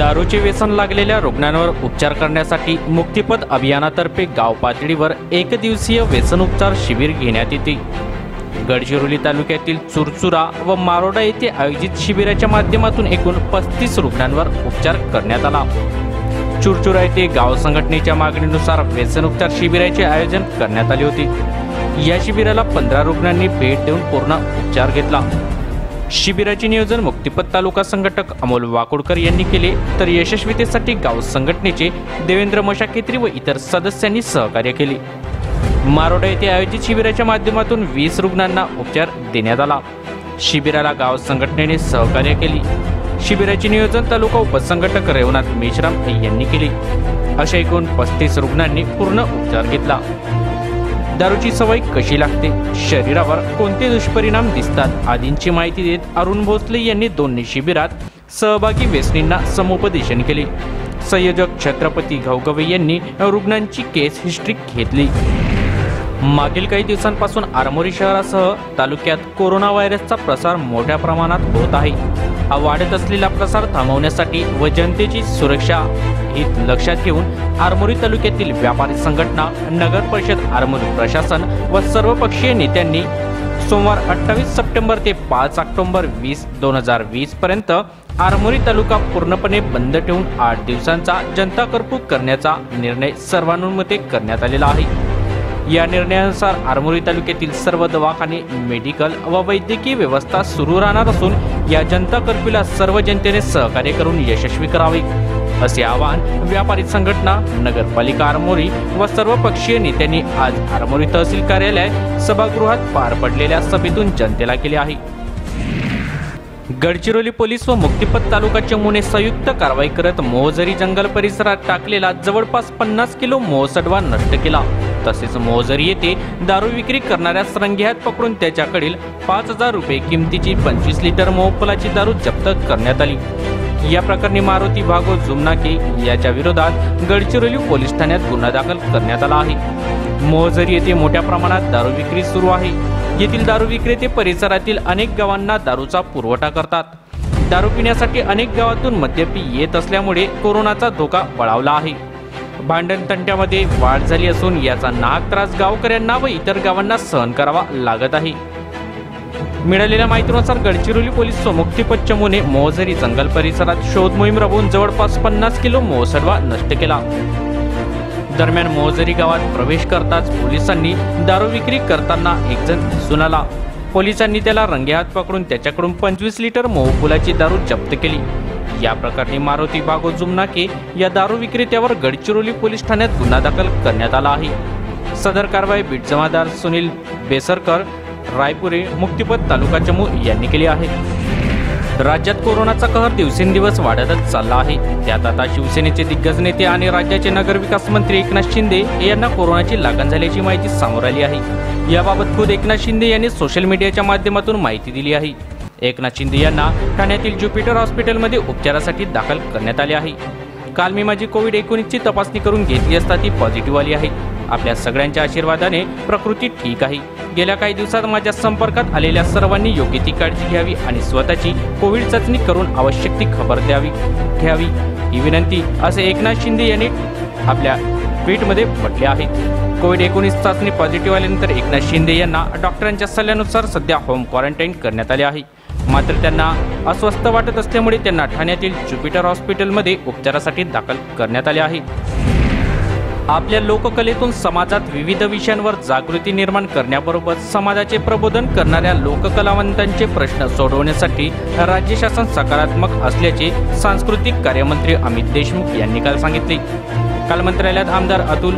दारूचे व्यसन लागलेल्या रुग्णांवर उपचार करण्यासाठी मुक्तिपथ अभियानातर्फे गाव पातळीवर एकदिवसीय व्यसन उपचार शिबिर घेण्यात येते। गडचिरोली तालुक्यातील चुरचुरा व मारोडा येथे आयोजित शिबिराच्या माध्यमातून एकूण 35 रुग्णांवर उपचार करण्यात आला। चुरचुरा येथे गाव संघटनेच्या मागणीनुसार व्यसन उपचार शिबिराचे आयोजन करण्यात आले होते। या शिबिराला 15 रुग्णांनी भेट देऊन पूर्ण उपचार घेतला। शिबिराचे नियोजन मुक्तिपथ तालुका संघटक अमोल वाकुडकर यांनी केले, तर यशस्वीतेसाठी गाव संघटनेचे देवेंद्र मशाकेत्री व इतर सदस्यांनी सहकार्य केले। मारोडा येथे आयोजित शिबिराच्या माध्यमातून 20 रुग्णांना उपचार देण्यात आला। शिबिराला गाव संघटनेने सहकार्य केले। शिबिराचे नियोजन तालुका उपसंघटक रेवनाथ मेश्राम यांनी केले। अशा एकूण 35 रुग्णांनी पूर्ण उपचार घेतला। दारूची सवय कशी लागते, शरीरावर कोणते दुष्परिणाम दिसतात आदींची माहिती देत अरुण भोसले यांनी दोन्ही शिबिरात सहभागी व्यसनींना समुपदेशन केले। संयोजक छत्रपती घवघवे यांनी रुग्णांची केस हिस्ट्री घेतली। मागील काही दिवसांपासून आरमोरी शहरासह तालुक्यात कोरोना व्हायरसचा प्रसार मोठ्या प्रमाणात होत आहे। हा वाढत असलेला प्रसार थांबवण्यासाठी व जनतेची सुरक्षा हित लक्षात घेऊन आरमोरी तालुक्यातील व्यापारी संघटना, नगर परिषद, आरमोरी प्रशासन व सर्वपक्षीय नेत्यांनी सोमवार 28 सप्टेंबर ते 5 ऑक्टोबर 2020 पर्यंत आरमोरी तालुका पूर्णपणे बंद ठेवून 8 दिवसांचा जनता कर्फ्यू करण्याचा निर्णय सर्वानुमते करण्यात आलेला आहे। या निर्णयानुसार आरमोरी तालुक्यातील सर्व दवाखाने, मेडिकल व वैद्यकीय व्यवस्था सुरू राहणार असून या जनता कर्फ्यूला सर्व जनतेने सहकार्य करून यशस्वी करावे असे आवाहन व्यापारी संघटना, नगरपालिका आरमोरी व सर्वपक्षीय नेत्यांनी आज आरमोरी तहसील कार्यालय सभागृहात पार पडलेल्या सभेतून जनतेला केले आहे। गडचिरोली पोलीस व मुक्तिपथ तालुका चमूने संयुक्त कारवाई करत मोहझरी जंगल परिसरात टाकलेला जवळपास 50 किलो मोहसडवा नष्ट केला। तसेच मोहझरी येथे दारू विक्री करणाऱ्यास रंगेहात पकडून त्याच्याकडील 5,000 रुपये किमतीची 25 लिटर मोहफुलाची दारू जप्त करण्यात आली। या प्रकरणी मारुती भागो जुमनाके याच्या विरोधात गडचिरोली पोलीस ठाण्यात गुन्हा दाखल करण्यात आला आहे। मोहझरी येथे मोठ्या प्रमाणात दारू विक्री सुरू आहे। येथील दारू विक्रेते परिसरातील अनेक गावांना दारूचा पुरवठा करतात। दारू पिण्यासाठी अनेक गावातून मद्यपी येत असल्यामुळे कोरोनाचा धोका बळावला आहे। भांडण तंट्यामध्ये वाढ झाली असून याचा नाहक त्रास गावकऱ्यांना व इतर गावांना सहन करावा लागत आहे। मिळालेल्या माहितीनुसार गडचिरोली पोलीस व मुक्तिपथ चमूने मोहझरी जंगल परिसरात शोध मोहीम राबवून जवळपास 50 किलो मोहसडवा नष्ट केला। दरम्यान मोहझरी गावात प्रवेश करताच पोलिसांनी दारू विक्री करताना एक जण दिसून आला। पोलिसांनी त्याला रंगेहात पकडून त्याच्याकडून 25 लिटर मोहफुलाची दारू जप्त केली। या प्रकरणी मारुती भागो जुमनाके या दारू विक्रेत्यावर गडचिरोली पोलीस ठाण्यात गुन्हा दाखल करण्यात आला आहे। सदर कारवाई बीट जमादार सुनील बेसरकर, रायपुरे, मुक्तिपथ तालुका चमू यांनी केली आहे। राज्यात कोरोनाचा कहर दिवसेंदिवस वाढतच चालला आहे। त्यात आता शिवसेनेचे दिग्गज नेते आणि राज्याचे नगरविकास मंत्री एकनाथ शिंदे यांना कोरोनाची लागण झाल्याची माहिती समोर आली आहे। याबाबत खुद एकनाथ शिंदे यांनी सोशल मीडियाच्या माध्यमातून माहिती दिली आहे। एकनाथ शिंदे यांना ठाण्यातील ज्युपिटर हॉस्पिटलमध्ये उपचारासाठी दाखल करण्यात आले आहे। काल मी माझी कोविड-19 ची तपासणी करून घेतली असता ती पॉझिटिव्ह आली आहे। आपल्या सगळ्यांच्या आशीर्वादाने प्रकृती ठीक आहे। गेल्या काही दिवसात माझ्या संपर्कात आलेल्या सर्वांनी योग्य ती काळजी घ्यावी आणि स्वतःची कोविड चाचणी करून आवश्यक ती खबर घ्यावी ही विनंती असे एकनाथ शिंदे यांनी आपल्या ट्विटमध्ये म्हटले आहे। कोविड-19 चाचणी पॉझिटिव्ह आल्यानंतर एकनाथ शिंदे यांना डॉक्टरांच्या सल्ल्यानुसार सध्या होम क्वारंटाईन करण्यात आले आहे। मात्र त्यांना अस्वस्थ वाटत असल्यामुळे त्यांना ठाण्यातील ज्युपिटर हॉस्पिटलमध्ये उपचारासाठी दाखल करण्यात आले आहे। आपल्या लोककलेतून समाजात विविध विषयांवर जागृती निर्माण करण्याबरोबरच समाजाचे प्रबोधन करणाऱ्या लोककलावंतांचे प्रश्न सोडवण्यासाठी राज्य शासन सकारात्मक असल्याचे सांस्कृतिक कार्यमंत्री अमित देशमुख यांनी काल सांगितले। काल मंत्रालयात आमदार अतुल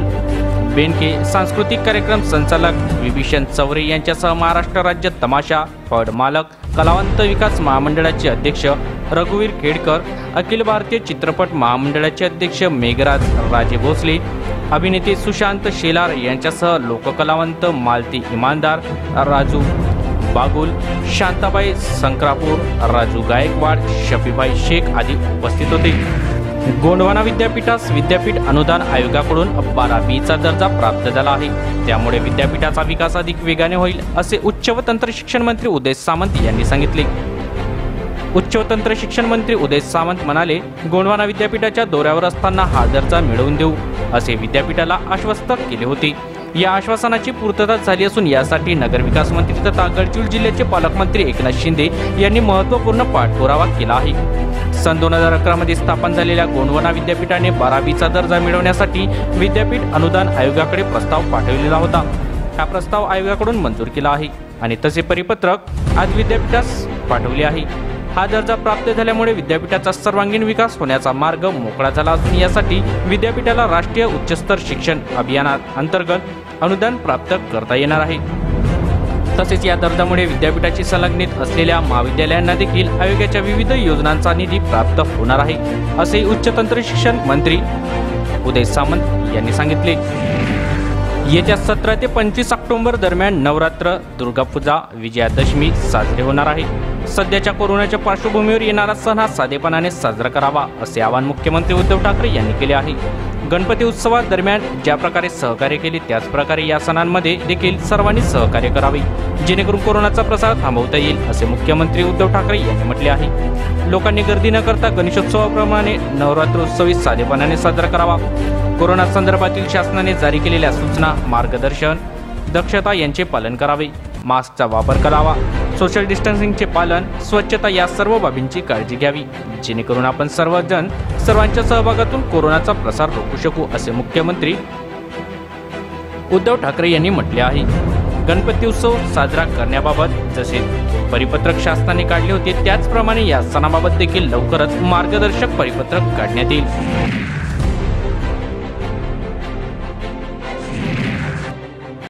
बेनके, सांस्कृतिक कार्यक्रम संचालक विभीषण चौरे यांच्यासह महाराष्ट्र राज्य तमाशा, फड मालक, कलावंत विकास महामंडळाचे अध्यक्ष रघुवीर खेडकर, अखिल भारतीय चित्रपट महामंडळाचे अध्यक्ष मेघराज राजे भोसले, अभिनेते सुशांत शेलार यांच्यासह लोककलावंत मालती इमानदार, राजू बागुल, शांताबाई संक्रापूर, राजू गायकवाड, शफीबाई शेख आदी उपस्थित होते। गोंडवाना विद्यापीठास विद्यापीठ अनुदान आयोगाकडून 12B दर्जा प्राप्त झाला आहे। त्यामुळे विद्यापीठाचा विकास अधिक वेगाने होईल असे उच्च व तंत्र शिक्षण मंत्री उदय सामंत यांनी सांगितले। उच्च व तंत्र शिक्षण मंत्री उदय सामंत म्हणाले, गोंडवाना विद्यापीठाच्या दौऱ्यावर असताना हा दर्जा मिळवून देऊ असे विद्यापीठाला आश्वस्त केले होते। या आश्वासनाची पूर्तता झाली असून यासाठी नगरविकास मंत्री तथा गडचिरोली जिल्ह्याचे पालकमंत्री एकनाथ शिंदे यांनी महत्त्वपूर्ण पाठपुरावा केला आहे। सन 2011 मध्ये स्थापन झालेल्या गोंडवाना विद्यापीठाने 12वीचा दर्जा मिळवण्यासाठी विद्यापीठ अनुदान आयोगाकडे प्रस्ताव पाठवलेला होता। हा प्रस्ताव आयोगाकडून मंजूर केला आहे आणि तसे परिपत्रक आज विद्यापीठास पाठवले आहे। हा दर्जा प्राप्त झाल्यामुळे विद्यापीठाचा सर्वांगीण विकास होण्याचा मार्ग मोकळा झाला असून यासाठी विद्यापीठाला राष्ट्रीय उच्चतर शिक्षण अभियानाअंतर्गत अनुदान प्राप्त करता येणार आहे। तसेच या दर्जामुळे विद्यापीठाची संलग्नित असलेल्या महाविद्यालयांना देखील आयोगाच्या विविध योजनांचा निधी प्राप्त होणार आहे, असे उच्च तंत्र शिक्षण मंत्री उदय सामंत यांनी सांगितले। येत्या 17 ते 25 ऑक्टोबर दरम्यान नवरात्र, दुर्गापूजा, विजयादशमी साजरे होणार आहे। सध्याच्या कोरोनाच्या पार्श्वभूमीवर येणारा सण हा साधेपणाने साजरा करावा असे आवाहन मुख्यमंत्री उद्धव ठाकरे यांनी केले आहे। गणपती उत्सवात दरम्यान ज्या प्रकारे सहकार्य केले त्याच प्रकारे या सणांमध्ये देखील सर्वांनी सहकार्य करावे, जेणेकरून कोरोनाचा प्रसार थांबवता येईल असे मुख्यमंत्री उद्धव ठाकरे यांनी म्हटले आहे। लोकांनी गर्दी न करता गणेशोत्सवाप्रमाणे नवरात्रोत्सवी साधेपणाने साजरा करावा। कोरोना संदर्भातील शासनाने जारी केलेल्या सूचना, मार्गदर्शन, दक्षता यांचे पालन करावे, मास्कचा वापर करावा, सोशल डिस्टन्सिंगचे पालन, स्वच्छता या सर्व बाबींची काळजी घ्यावी, जेणेकरून आपण सर्वजण सर्वांच्या सहभागातून कोरोनाचा प्रसार रोखू शकू असे मुख्यमंत्री उद्धव ठाकरे यांनी म्हटले आहे। गणपती उत्सव साजरा करण्याबाबत जसे परिपत्रक शासनाने काढले होते त्याचप्रमाणे या सणाबाबत देखील लवकरच मार्गदर्शक परिपत्रक काढण्यात येईल।